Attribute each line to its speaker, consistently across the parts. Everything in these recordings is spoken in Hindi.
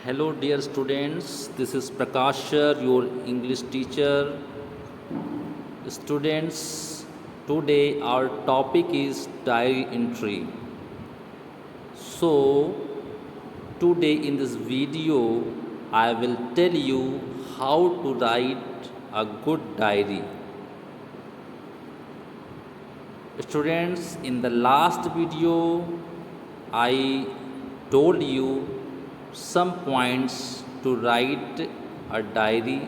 Speaker 1: Hello, dear students. This is Prakashar, your English teacher. Students, today our topic is diary entry. So, today in this video, I will tell you how to write a good diary. Students, in the last video, I told you some points to write a diary.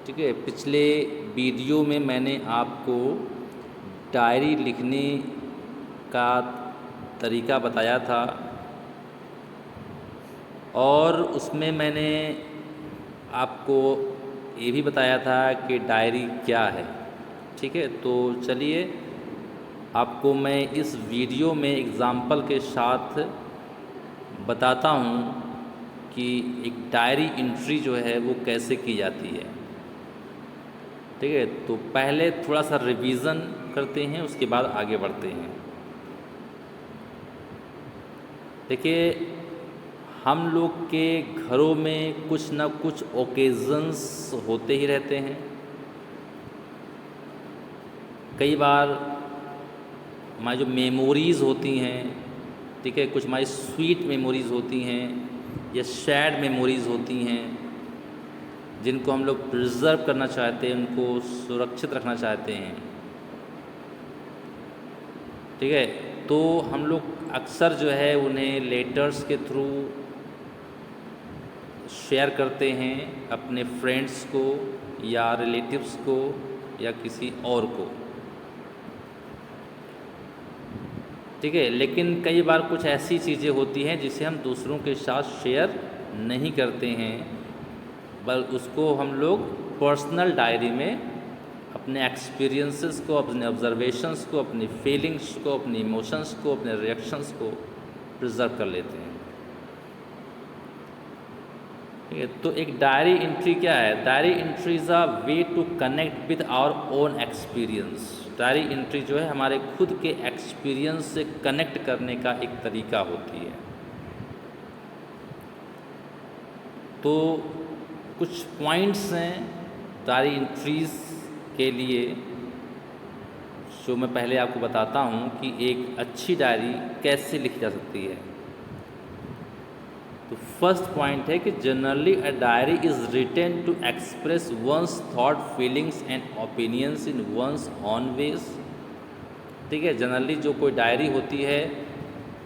Speaker 1: ठीक है, पिछले वीडियो में मैंने आपको डायरी लिखने का तरीका बताया था और उसमें मैंने आपको ये भी बताया था कि डायरी क्या है। ठीक है, तो चलिए आपको मैं इस वीडियो में एग्ज़ाम्पल के साथ बताता हूँ कि एक डायरी एंट्री जो है वो कैसे की जाती है। ठीक है, तो पहले थोड़ा सा रिवीज़न करते हैं, उसके बाद आगे बढ़ते हैं। देखिए, हम लोग के घरों में कुछ ना कुछ ओकेज़न्स होते ही रहते हैं। कई बार हमारी जो मेमोरीज़ होती हैं, ठीक है, कुछ हमारी स्वीट मेमोरीज़ होती हैं या सैड मेमोरीज़ होती हैं जिनको हम लोग प्रिजर्व करना चाहते हैं, उनको सुरक्षित रखना चाहते हैं। ठीक है, तो हम लोग अक्सर जो है उन्हें लेटर्स के थ्रू शेयर करते हैं अपने फ्रेंड्स को या रिलेटिव्स को या किसी और को। ठीक है, लेकिन कई बार कुछ ऐसी चीज़ें होती हैं जिसे हम दूसरों के साथ शेयर नहीं करते हैं, बल्कि उसको हम लोग पर्सनल डायरी में अपने एक्सपीरियंसेस को, अपने ऑब्जर्वेशंस को, अपनी फीलिंग्स को, अपनी इमोशंस को, अपने रिएक्शंस को प्रिजर्व कर लेते हैं। ठीक है, तो एक डायरी एंट्री क्या है? Diary entry is a way to connect with our own experience. Diary entry जो है हमारे खुद के एक्सपीरियंस से कनेक्ट करने का एक तरीका होती है। तो कुछ पॉइंट्स हैं डायरी एंट्रीज के लिए जो मैं पहले आपको बताता हूँ कि एक अच्छी डायरी कैसे लिखी जा सकती है। तो फर्स्ट पॉइंट है कि generally a diary is written to express one's thought, feelings and opinions in one's own ways. ठीक है, जनरली जो कोई डायरी होती है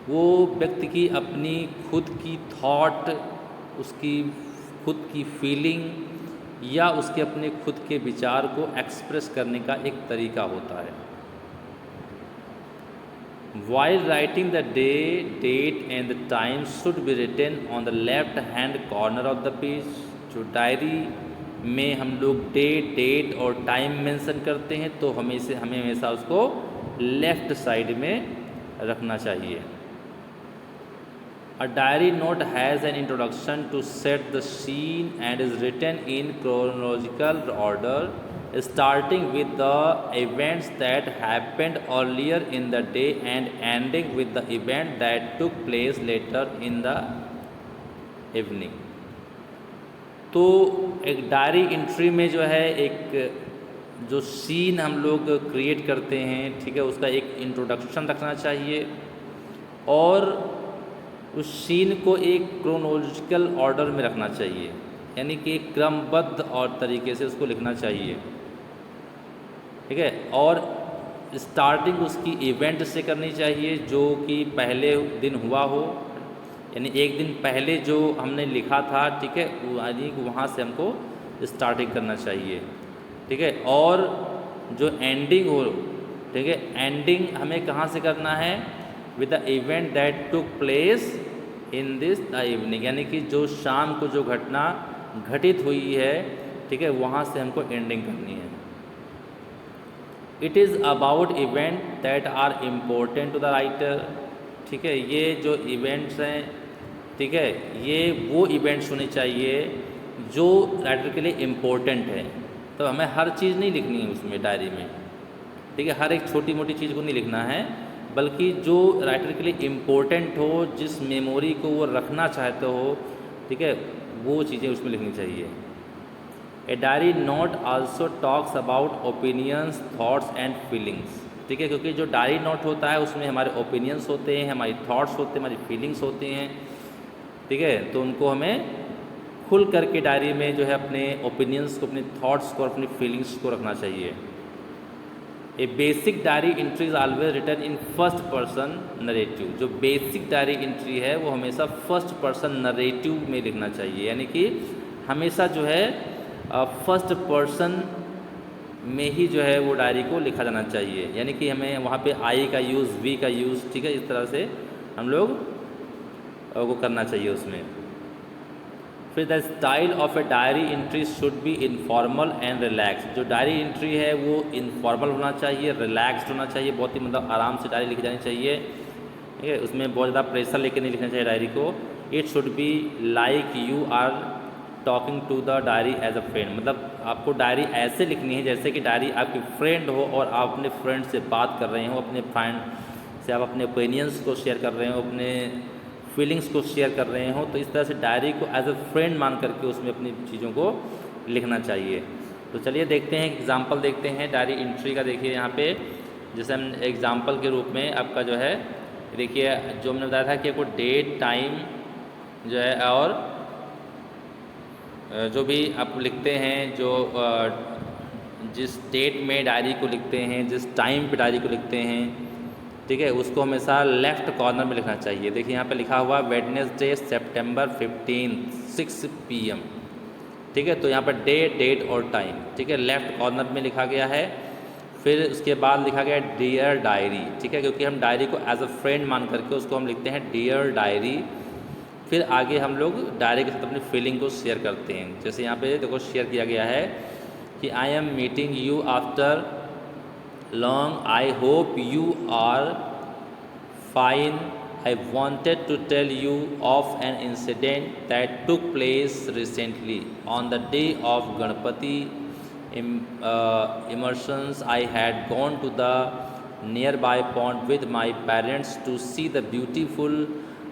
Speaker 1: वो व्यक्ति की अपनी खुद की थॉट, उसकी खुद की फीलिंग या उसके अपने खुद के विचार को एक्सप्रेस करने का एक तरीका होता है। While writing, the day, date and the time should be written on the left hand corner of the page। जो डायरी में हम लोग डेट और टाइम मेंशन करते हैं तो हमें हमेशा उसको लेफ़्ट साइड में रखना चाहिए। A diary note has an introduction to set the scene and is written in chronological order, starting with the events that happened earlier in the day and ending with the event that took place later in the evening। तो एक डायरी एंट्री में जो है एक जो सीन हम लोग क्रिएट करते हैं, ठीक है, उसका एक इंट्रोडक्शन रखना चाहिए और उस सीन को एक क्रोनोलॉजिकल ऑर्डर में रखना चाहिए, यानी कि एक क्रमबद्ध और तरीके से उसको लिखना चाहिए। ठीक है, और स्टार्टिंग उसकी इवेंट से करनी चाहिए जो कि पहले दिन हुआ हो, यानी एक दिन पहले जो हमने लिखा था, ठीक है, यानी वहाँ से हमको स्टार्टिंग करना चाहिए। ठीक है, और जो एंडिंग हो, ठीक है, एंडिंग हमें कहाँ से करना है? With the event that took place in this the evening, यानी कि जो शाम को जो घटना घटित हुई है, ठीक है, वहाँ से हमको एंडिंग करनी है। It is about event that are important to the writer. ठीक है, ये जो इवेंट्स हैं, ठीक है, ये वो इवेंट्स होने चाहिए जो राइटर के लिए इम्पोर्टेंट है। तो हमें हर चीज़ नहीं लिखनी है उसमें डायरी में, ठीक है, हर एक छोटी मोटी चीज़ को नहीं लिखना है, बल्कि जो राइटर के लिए इम्पोर्टेंट हो, जिस मेमोरी को वो रखना चाहते हो, ठीक है, वो चीज़ें उसमें लिखनी चाहिए। A diary note also talks about opinions, thoughts and feelings, ठीक है, क्योंकि जो डायरी नोट होता है उसमें हमारे ओपिनियंस होते हैं, हमारी थॉट्स होते हैं, हमारी फीलिंग्स होती हैं, ठीक है, तो उनको हमें खुल करके डायरी में जो है अपने ओपिनियंस को, अपने थॉट्स को और अपनी फीलिंग्स को रखना चाहिए। A basic diary entry is always written in first person narrative, जो बेसिक डायरी एंट्री है वो हमेशा फर्स्ट पर्सन नरेटिव में लिखना चाहिए, यानी कि हमेशा जो है फर्स्ट पर्सन में ही जो है वो डायरी को लिखा जाना चाहिए, यानी कि हमें वहाँ पे आई का यूज़, वी का यूज़, ठीक है, इस तरह से हम लोग वो करना चाहिए उसमें। फिर the style of a diary entry should be informal and relax, जो डायरी एंट्री है वो इनफॉर्मल होना चाहिए, रिलैक्स्ड होना चाहिए, बहुत ही मतलब आराम से डायरी लिखी जानी चाहिए, ठीक है, उसमें बहुत ज़्यादा प्रेशर लेके नहीं लिखना चाहिए डायरी को। It should be like you are talking to the diary as a friend, मतलब आपको डायरी ऐसे लिखनी है जैसे कि डायरी आपकी फ्रेंड हो और आप अपने फ्रेंड से बात कर रहे हो, अपने फ्रेंड से आप अपने ओपिनियंस को शेयर कर रहे हो, अपने फीलिंग्स को शेयर कर रहे हो, तो इस तरह से डायरी को एज अ फ्रेंड मान करके उसमें अपनी चीज़ों को लिखना चाहिए। तो चलिए देखते हैं, एग्जाम्पल देखते हैं डायरी एंट्री का। देखिए यहाँ पे जैसे हम एग्जाम्पल के रूप में आपका जो है, देखिए जो हमने बताया था कि आपको डेट, टाइम जो है और जो भी आप लिखते हैं, जो जिस डेट में डायरी को लिखते हैं, जिस टाइम पे डायरी को लिखते हैं, ठीक है, उसको हमेशा लेफ़्ट कॉर्नर में लिखना चाहिए। देखिए यहाँ पे लिखा हुआ वेडनेसडे सितंबर 15 6 PM, ठीक है, तो यहाँ पर डे, डेट और टाइम, ठीक है, लेफ़्ट कॉर्नर में लिखा गया है। फिर उसके बाद लिखा गया है डियर डायरी, ठीक है, क्योंकि हम डायरी को एज अ फ्रेंड मान करके उसको हम लिखते हैं डियर डायरी। फिर आगे हम लोग डायरी के साथ अपनी फीलिंग को शेयर करते हैं। जैसे यहाँ पे देखो शेयर किया गया है कि I am meeting you after long, I hope you are fine, I wanted to tell you of an incident that took place recently on the day of Ganpati immersions. I had gone to the nearby pond with my parents to see the beautiful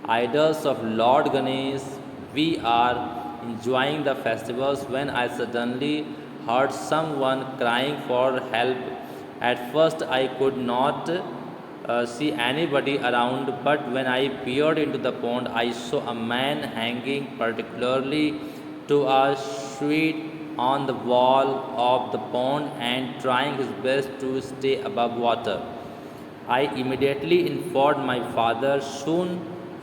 Speaker 1: idols of Lord Ganesh. We are enjoying the festivals when I suddenly heard someone crying for help. At first I could not see anybody around, but when I peered into the pond I saw a man hanging particularly to a sweet on the wall of the pond and trying his best to stay above water. I immediately informed my father. Soon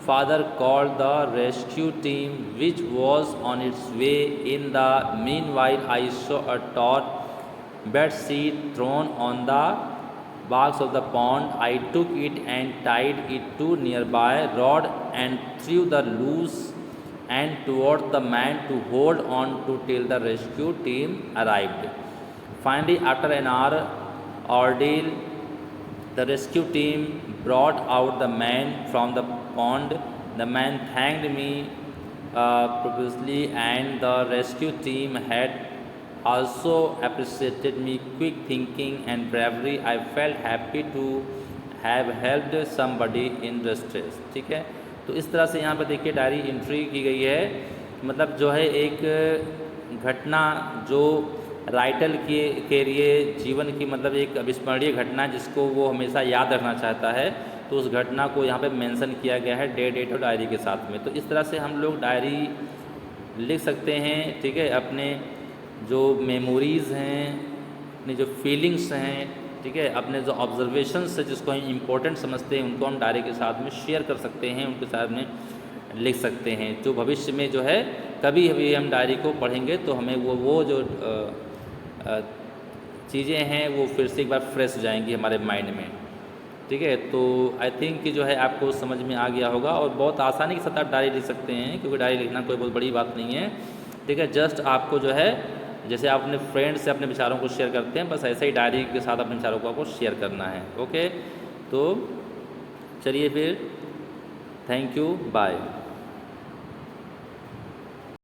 Speaker 1: father called the rescue team which was on its way. In the meanwhile I saw a taut bed sheet thrown on the banks of the pond. I took it and tied it to nearby rod and threw the loose and towards the man to hold on to till the rescue team arrived. Finally, after an hour ordeal, the rescue team brought out the man from the pond. The man thanked me profusely, and the rescue team had also appreciated me quick thinking and bravery. I felt happy to have helped somebody in distress. ठीक है, तो इस तरह से यहाँ पर देखिए डायरी एंट्री की गई है, मतलब जो है एक घटना जो राइटर के लिए जीवन की मतलब एक अविस्मरणीय घटना जिसको वो हमेशा याद रखना चाहता है, तो उस घटना को यहाँ पे मेंशन किया गया है डे, डेट और डायरी के साथ में। तो इस तरह से हम लोग डायरी लिख सकते हैं, ठीक है, अपने जो मेमोरीज़ हैं, अपनी जो फीलिंग्स हैं, ठीक है, अपने जो ऑब्जर्वेशंस है जिसको हम इम्पोर्टेंट समझते हैं उनको हम डायरी के साथ में शेयर कर सकते हैं, उनके साथ में लिख सकते हैं, जो भविष्य में जो है कभी भी हम डायरी को पढ़ेंगे तो हमें वो जो चीज़ें हैं वो फिर से एक बार फ्रेश हो जाएंगी हमारे माइंड में, ठीक है। तो आई थिंक कि जो है आपको समझ में आ गया होगा और बहुत आसानी के साथ आप डायरी लिख सकते हैं, क्योंकि डायरी लिखना कोई बहुत बड़ी बात नहीं है, ठीक है। जस्ट आपको जो है जैसे आप अपने फ्रेंड से अपने विचारों को शेयर करते हैं, बस ऐसे ही डायरी के साथ अपने विचारों को आपको शेयर करना है। ओके, तो चलिए फिर, थैंक यू, बाय।